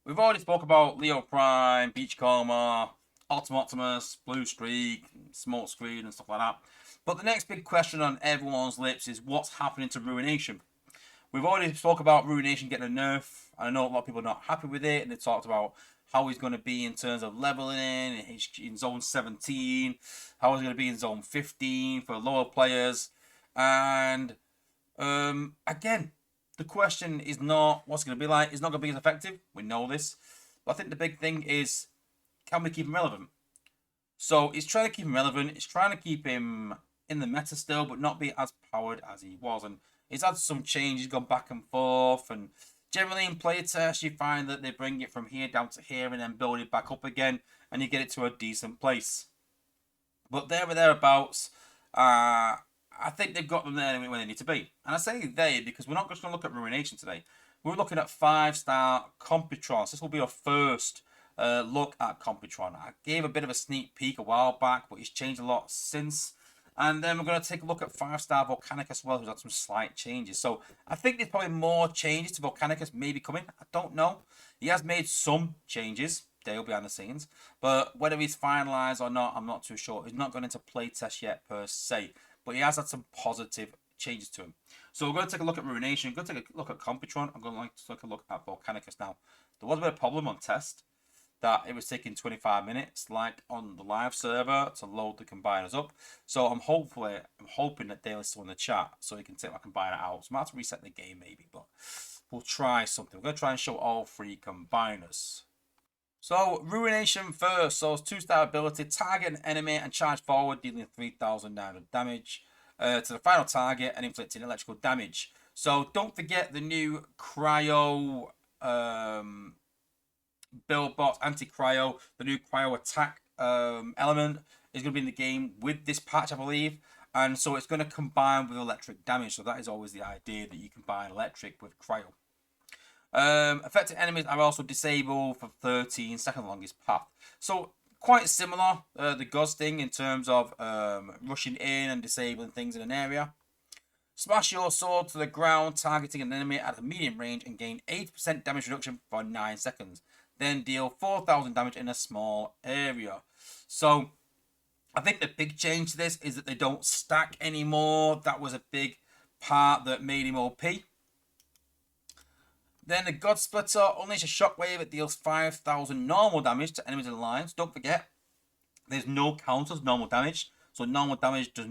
we've already spoke about Leo Prime, Beachcomber, Optimus, Blue Streak, Smoke Screen, and stuff like that. But the next big question on everyone's lips is what's happening to Ruination? We've already spoke about Ruination getting a nerf. I know a lot of people are not happy with it, and they talked about how he's going to be in terms of leveling in Zone 17, how he's going to be in Zone 15 for lower players. And again, the question is not what's going to be like. It's not going to be as effective. We know this. But I think the big thing is, can we keep him relevant? So he's trying to keep him relevant. He's trying to keep him in the meta still, but not be as powered as he was. And he's had some changes, gone back and forth. And generally in play tests, you find that they bring it from here down to here and then build it back up again, and you get it to a decent place. But there or thereabouts, I think they've got them there where they need to be. And I say they because we're not just going to look at Ruination today. We're looking at 5-star Computron. So this will be our first look at Computron. I gave a bit of a sneak peek a while back, but he's changed a lot since. And then we're going to take a look at 5-star Volcanicus as well, who's had some slight changes. So I think there's probably more changes to Volcanicus maybe coming. I don't know. He has made some changes. They'll behind the scenes. But whether he's finalised or not, I'm not too sure. He's not gone into playtest yet per se. But he has had some positive changes to him. So we're going to take a look at Ruination. We're going to take a look at Computron. I'm going to take a look at Volcanicus now. There was a bit of a problem on test that it was taking 25 minutes, like on the live server, to load the combiners up. So I'm hoping that Dale's still in the chat so he can take my combiner out. So I might have to reset the game maybe, but we'll try something. We're going to try and show all 3 combiners. So, Ruination first. So, it's 2-star ability. Target an enemy and charge forward, dealing 3,900 damage to the final target and inflicting electrical damage. So, don't forget the new Cryo build bot, anti-Cryo. The new Cryo attack element is going to be in the game with this patch, I believe. And so, it's going to combine with electric damage. So, that is always the idea that you combine electric with Cryo. Affected enemies are also disabled for 13 second longest path. So quite similar, the Guz thing in terms of rushing in and disabling things in an area. Smash your sword to the ground, targeting an enemy at a medium range and gain 80% damage reduction for 9 seconds. Then deal 4,000 damage in a small area. So I think the big change to this is that they don't stack anymore. That was a big part that made him OP. Then the God Splitter unleashes a shockwave that deals 5,000 normal damage to enemies in lines. Don't forget, there's no counters normal damage, so normal damage is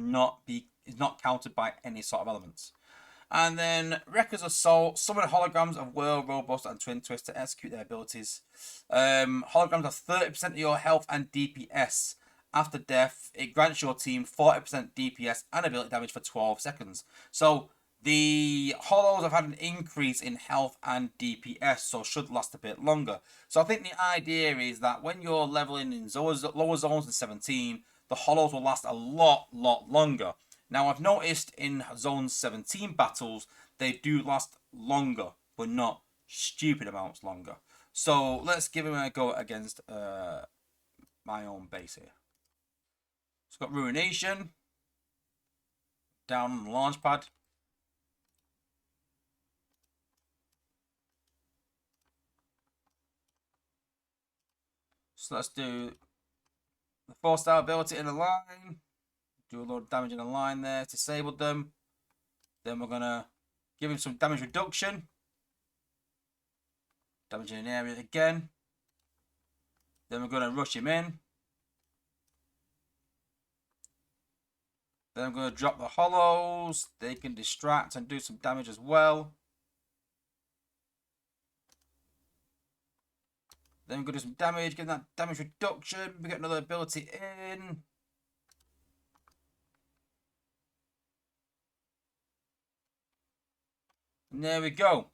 not counted by any sort of elements. And then Wrecker's Assault, summon holograms of Whirl, Robust, and Twin Twist to execute their abilities. Holograms are 30% of your health and DPS. After death, it grants your team 40% DPS and ability damage for 12 seconds. So the hollows have had an increase in health and DPS, so should last a bit longer. So I think the idea is that when you're leveling in lower zones in 17, the hollows will last a lot longer. Now I've noticed in zone 17 battles, they do last longer, but not stupid amounts longer. So let's give him a go against my own base here. It's got Ruination down on the launch pad. So let's do the 4-star ability in a line. Do a lot of damage in a line there. Disabled them. Then we're going to give him some damage reduction. Damage in an area again. Then we're going to rush him in. Then I'm going to drop the hollows. They can distract and do some damage as well. Then we're going to do some damage, get that damage reduction. We get another ability in. And there we go.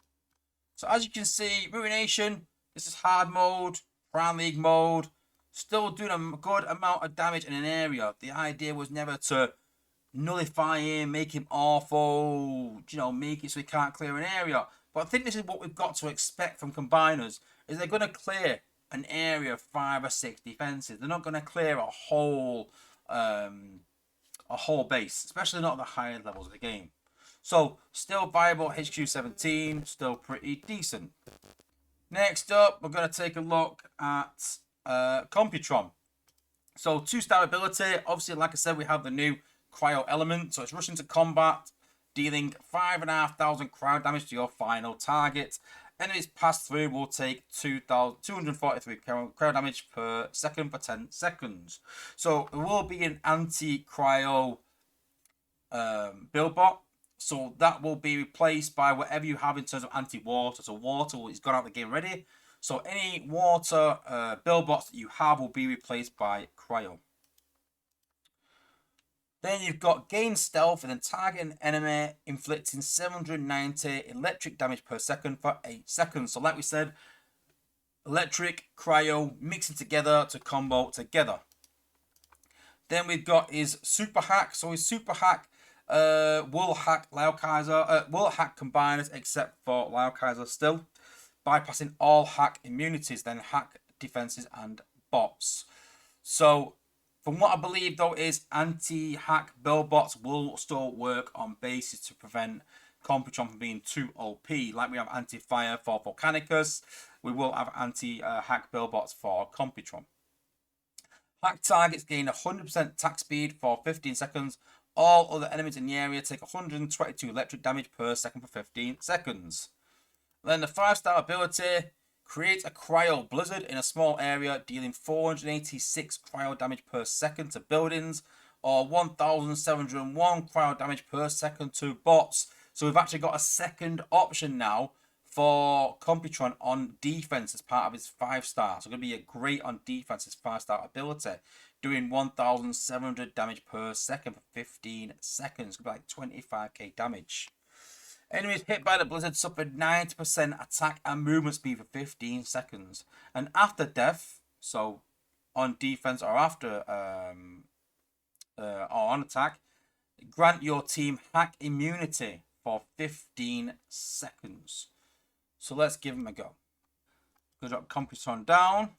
So as you can see, Ruination, this is hard mode, Prime League mode. Still doing a good amount of damage in an area. The idea was never to nullify him, make him awful, make it so he can't clear an area. But I think this is what we've got to expect from combiners, is they're going to clear an area of 5 or 6 defenses. They're not going to clear a whole base, especially not at the higher levels of the game. So, still viable HQ17, still pretty decent. Next up, we're going to take a look at Computron. So 2-star ability, obviously, like I said, we have the new cryo element. So it's rushing to combat, dealing 5,500 cryo damage to your final target. Enemies passed through will take 243 cryo damage per second for 10 seconds. So there will be an anti-cryo build bot. So that will be replaced by whatever you have in terms of anti-water. So water is gone out of the game already. So any water build bots that you have will be replaced by cryo. Then you've got gain stealth and then target an enemy, inflicting 790 electric damage per second for 8 seconds. So like we said, electric, cryo, mixing together to combo together. Then we've got his super hack. So his super hack will hack Laokaiser, will hack combiners except for Laokaiser still, bypassing all hack immunities, then hack defenses and bots. So from what I believe though is anti-hack build bots will still work on bases to prevent Computron from being too OP. Like we have anti-fire for Volcanicus, we will have anti-hack build bots for Computron. Hack targets gain 100% attack speed for 15 seconds. All other enemies in the area take 122 electric damage per second for 15 seconds. Then the 5-star ability, create a cryo blizzard in a small area, dealing 486 cryo damage per second to buildings, or 1,701 cryo damage per second to bots. So we've actually got a second option now for Computron on defense as part of his 5-star. So going to be a great on defense, his 5-star ability, doing 1,700 damage per second for 15 seconds. It's going to be like 25k damage. Enemies hit by the blizzard suffered 90% attack and movement speed for 15 seconds. And after death, so on defense or after or on attack, grant your team hack immunity for 15 seconds. So let's give them a go. Go drop Computron down.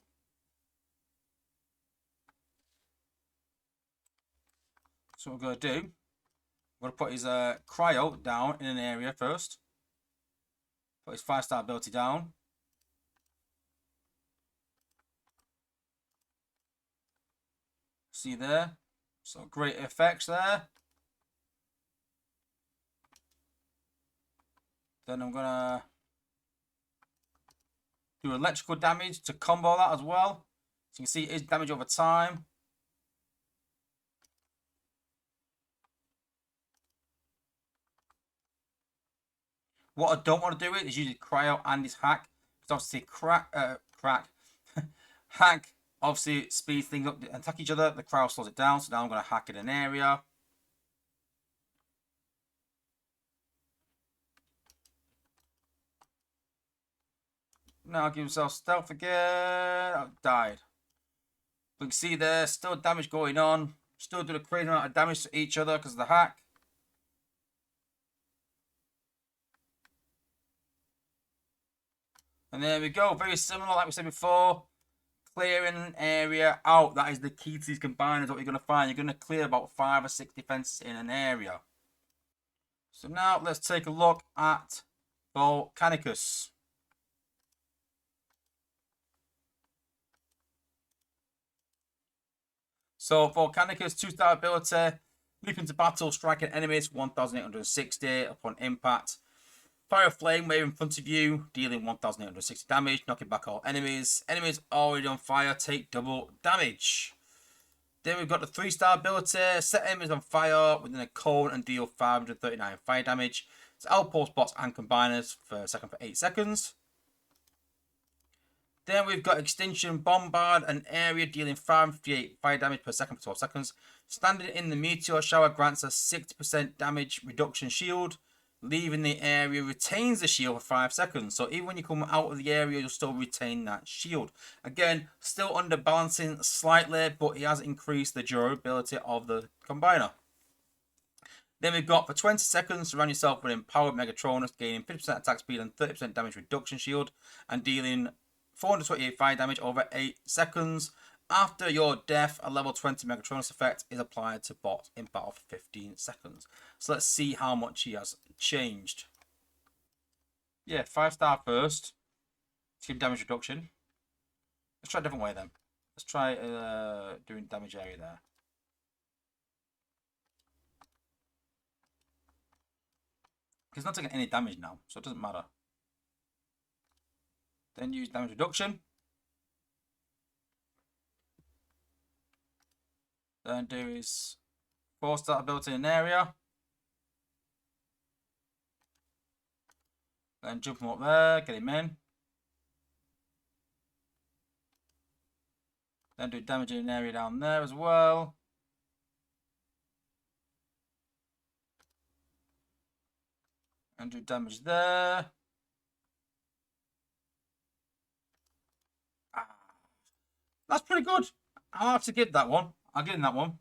So what we're going to do, we're going to put his cryo down in an area first. Put his 5-star ability down. See there? So great effects there. Then I'm going to do electrical damage to combo that as well. So you can see his damage over time. What I don't want to do is use cryo and his hack. Because obviously hack obviously speeds things up and attack each other. The cryo slows it down. So now I'm going to hack in an area. Now give himself stealth again. Oh, died. But you can see there, still damage going on. Still doing a crazy amount of damage to each other because of the hack. And there we go. Very similar, like we said before. Clearing an area out. That is the key to these combiners. What you're going to find. You're going to clear about 5 or 6 defenses in an area. So now let's take a look at Volcanicus. So Volcanicus 2-star ability. Leap into battle, striking enemies 1,860 upon impact. Fire a flame wave in front of you, dealing 1,860 damage, knocking back all enemies. Enemies already on fire take double damage. Then we've got the 3-star ability. Set enemies on fire within a cone and deal 539 fire damage. It's outpost bots and combiners for 8 seconds. Then we've got Extinction Bombard, an area dealing 558 fire damage per second for 12 seconds. Standing in the meteor shower grants a 60% damage reduction shield. Leaving the area retains the shield for 5 seconds. So even when you come out of the area, you'll still retain that shield. Again, still underbalancing slightly, but he has increased the durability of the combiner. Then we've got for 20 seconds, surround yourself with Empowered Megatronus, gaining 50% attack speed and 30% damage reduction shield, and dealing 428 fire damage over 8 seconds. After your death, a level 20 Megatronus effect is applied to bot in battle for 15 seconds. So let's see how much he has changed. Yeah, 5-star first. Let's damage reduction. Let's try a different way then. Let's try doing damage area there. He's not taking any damage now, so it doesn't matter. Then use damage reduction. Then do his force that ability in an area. Then jump him up there, get him in. Then do damage in an area down there as well. And do damage there. That's pretty good. I'll have to give that one. I'll give him that one.